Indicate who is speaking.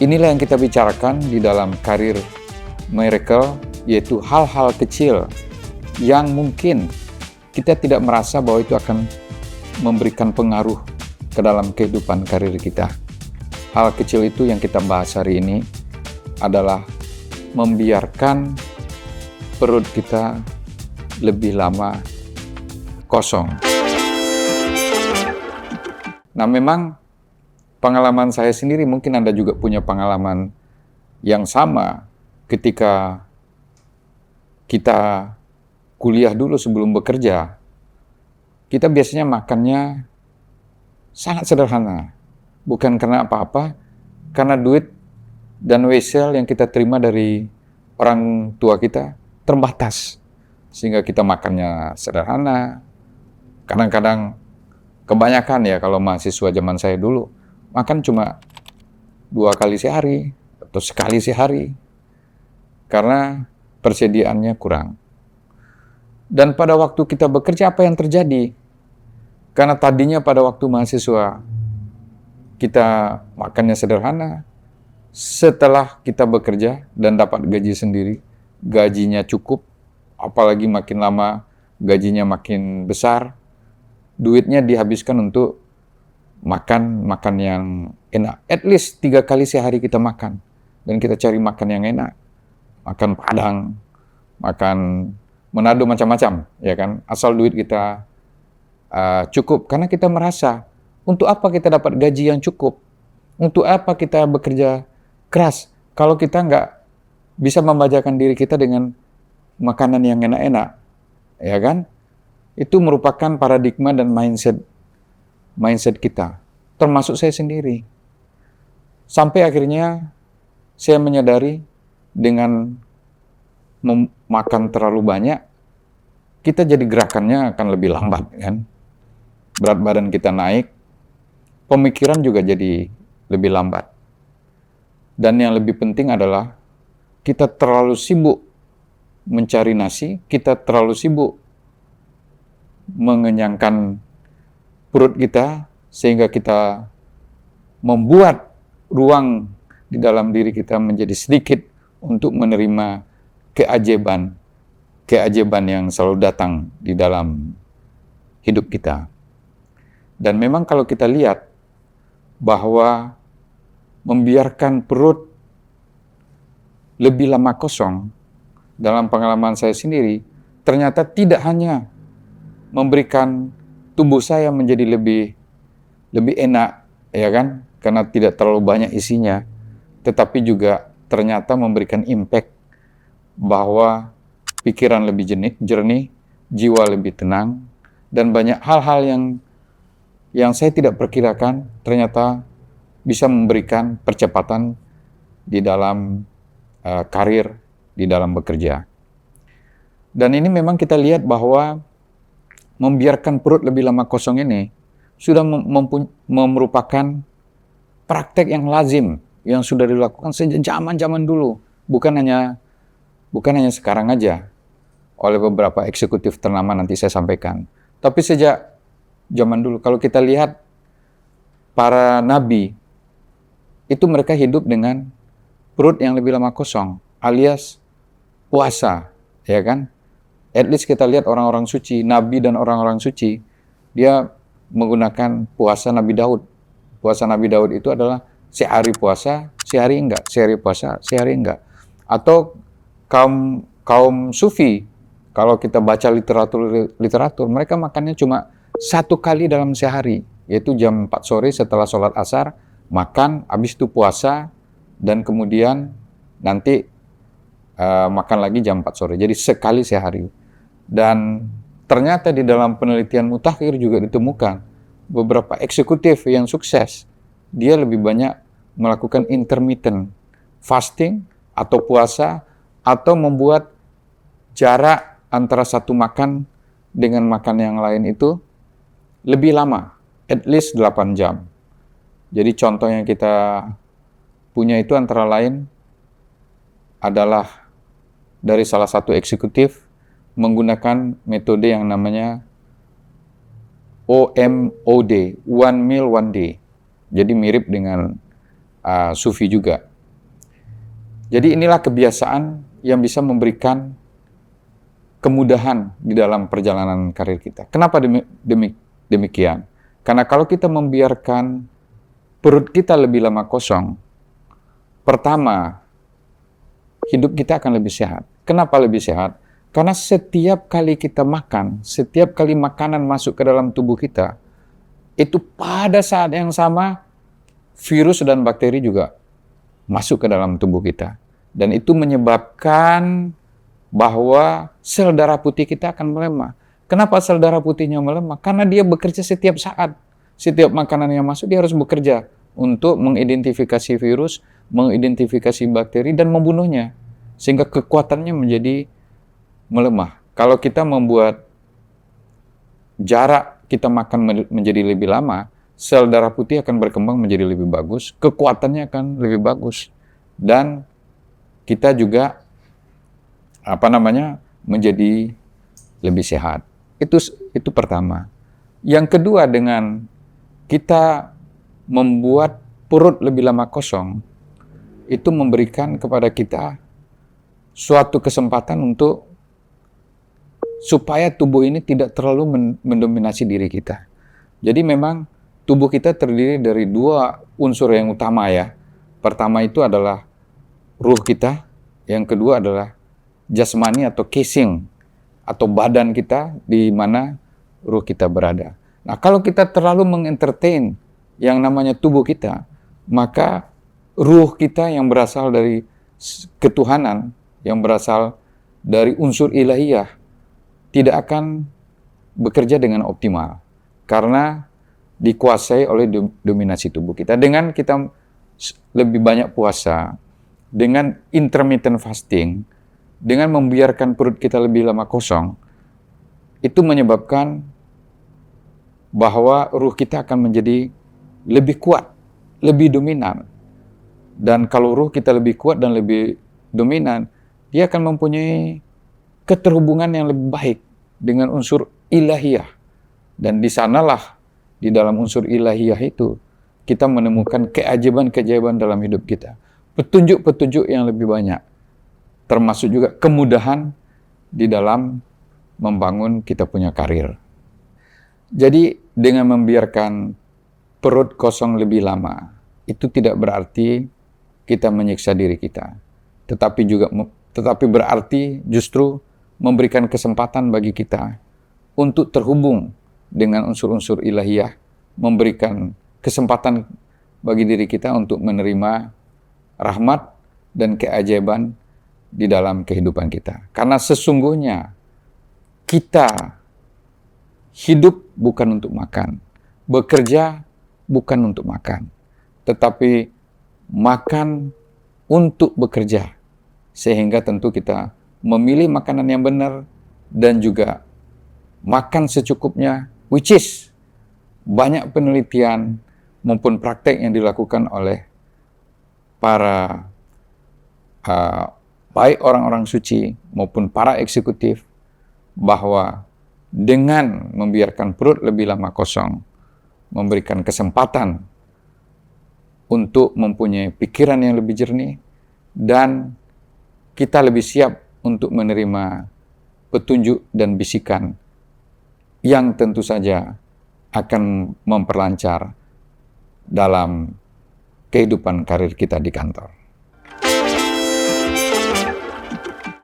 Speaker 1: Inilah yang kita bicarakan di dalam Karir Miracle, yaitu hal-hal kecil yang mungkin kita tidak merasa bahwa itu akan memberikan pengaruh ke dalam kehidupan karir kita. Hal kecil itu yang kita bahas hari ini adalah membiarkan perut kita lebih lama kosong. Nah, memang pengalaman saya sendiri, mungkin Anda juga punya pengalaman yang sama ketika kita kuliah dulu sebelum bekerja. Kita biasanya makannya sangat sederhana. Bukan karena apa-apa, karena duit dan wesel yang kita terima dari orang tua kita terbatas. Sehingga kita makannya sederhana. Kadang-kadang, kebanyakan ya kalau mahasiswa zaman saya dulu, makan cuma 2 kali sehari atau sekali sehari. Karena persediaannya kurang. Dan pada waktu kita bekerja, apa yang terjadi? Karena tadinya pada waktu mahasiswa kita makannya sederhana, setelah kita bekerja dan dapat gaji sendiri, gajinya cukup, apalagi makin lama gajinya makin besar, duitnya dihabiskan untuk makan yang enak. At least 3 kali sehari kita makan. Dan kita cari makan yang enak. Makan Padang, makan Manado, macam-macam, ya kan? Asal duit kita cukup. Karena kita merasa, untuk apa kita dapat gaji yang cukup? Untuk apa kita bekerja keras kalau kita nggak bisa membajakan diri kita dengan makanan yang enak-enak, ya kan? Itu merupakan paradigma dan mindset kita, termasuk saya sendiri. Sampai akhirnya saya menyadari dengan makan terlalu banyak, kita jadi gerakannya akan lebih lambat, kan? Berat badan kita naik, pemikiran juga jadi lebih lambat. Dan yang lebih penting adalah kita terlalu sibuk mencari nasi, kita terlalu sibuk mengenyangkan perut kita, sehingga kita membuat ruang di dalam diri kita menjadi sedikit untuk menerima keajaiban yang selalu datang di dalam hidup kita. Dan memang kalau kita lihat bahwa membiarkan perut lebih lama kosong, dalam pengalaman saya sendiri, ternyata tidak hanya memberikan tubuh saya menjadi lebih enak, ya kan? Karena tidak terlalu banyak isinya, tetapi juga ternyata memberikan impact bahwa pikiran lebih jernih, jiwa lebih tenang, dan banyak hal-hal yang saya tidak perkirakan ternyata bisa memberikan percepatan di dalam karir, di dalam bekerja. Dan ini memang kita lihat bahwa membiarkan perut lebih lama kosong ini sudah merupakan praktek yang lazim, yang sudah dilakukan sejak zaman dulu. Bukan hanya sekarang aja, oleh beberapa eksekutif ternama nanti saya sampaikan. Tapi sejak zaman dulu, kalau kita lihat para nabi, itu mereka hidup dengan perut yang lebih lama kosong, alias puasa, ya kan? At least kita lihat orang-orang suci, nabi dan orang-orang suci, dia menggunakan puasa Nabi Daud. Puasa Nabi Daud itu adalah sehari puasa, sehari enggak, sehari puasa, sehari enggak. Atau kaum sufi, kalau kita baca literatur, mereka makannya cuma 1 kali dalam sehari, yaitu jam 4 sore setelah sholat asar, makan, habis itu puasa, dan kemudian nanti makan lagi jam 4 sore. Jadi sekali sehari. Dan ternyata di dalam penelitian mutakhir juga ditemukan beberapa eksekutif yang sukses, dia lebih banyak melakukan intermittent fasting atau puasa, atau membuat jarak antara satu makan dengan makan yang lain itu lebih lama, at least 8 jam. Jadi contoh yang kita punya itu antara lain adalah dari salah satu eksekutif menggunakan metode yang namanya OMOD, One Meal One Day. Jadi mirip dengan sufi juga. Jadi inilah kebiasaan yang bisa memberikan kemudahan di dalam perjalanan karir kita. Kenapa demikian? Karena kalau kita membiarkan perut kita lebih lama kosong, pertama, hidup kita akan lebih sehat. Kenapa lebih sehat? Karena setiap kali kita makan, setiap kali makanan masuk ke dalam tubuh kita, itu pada saat yang sama, virus dan bakteri juga masuk ke dalam tubuh kita. Dan itu menyebabkan bahwa sel darah putih kita akan melemah. Kenapa sel darah putihnya melemah? Karena dia bekerja setiap saat. Setiap makanan yang masuk, dia harus bekerja untuk mengidentifikasi virus, mengidentifikasi bakteri, dan membunuhnya. Sehingga kekuatannya menjadi melemah. Kalau kita membuat jarak kita makan menjadi lebih lama, sel darah putih akan berkembang menjadi lebih bagus, kekuatannya akan lebih bagus. Dan kita juga menjadi lebih sehat. Itu pertama. Yang kedua, dengan kita membuat perut lebih lama kosong, itu memberikan kepada kita suatu kesempatan untuk supaya tubuh ini tidak terlalu mendominasi diri kita. Jadi memang tubuh kita terdiri dari dua unsur yang utama ya. Pertama itu adalah ruh kita, yang kedua adalah jasmani atau casing atau badan kita di mana ruh kita berada. Nah, kalau kita terlalu mengentertain yang namanya tubuh kita, maka ruh kita yang berasal dari ketuhanan, yang berasal dari unsur ilahiyah, tidak akan bekerja dengan optimal karena dikuasai oleh dominasi tubuh kita. Dengan kita lebih banyak puasa, dengan intermittent fasting, dengan membiarkan perut kita lebih lama kosong, itu menyebabkan bahwa ruh kita akan menjadi lebih kuat, lebih dominan. Dan kalau ruh kita lebih kuat dan lebih dominan, dia akan mempunyai keterhubungan yang lebih baik dengan unsur ilahiyah. Dan di sanalah, di dalam unsur ilahiyah itu, kita menemukan keajaiban-keajaiban dalam hidup kita. Petunjuk-petunjuk yang lebih banyak. Termasuk juga kemudahan di dalam membangun kita punya karir. Jadi dengan membiarkan perut kosong lebih lama, itu tidak berarti kita menyiksa diri kita. Tetapi berarti justru memberikan kesempatan bagi kita untuk terhubung dengan unsur-unsur ilahiyah, memberikan kesempatan bagi diri kita untuk menerima rahmat dan keajaiban di dalam kehidupan kita. Karena sesungguhnya kita hidup bukan untuk makan, bekerja bukan untuk makan, tetapi makan untuk bekerja. Sehingga tentu kita memilih makanan yang benar dan juga makan secukupnya, which is banyak penelitian maupun praktek yang dilakukan oleh para baik orang-orang suci maupun para eksekutif, bahwa dengan membiarkan perut lebih lama kosong, memberikan kesempatan untuk mempunyai pikiran yang lebih jernih, dan kita lebih siap untuk menerima petunjuk dan bisikan yang tentu saja akan memperlancar dalam kehidupan karir kita di kantor.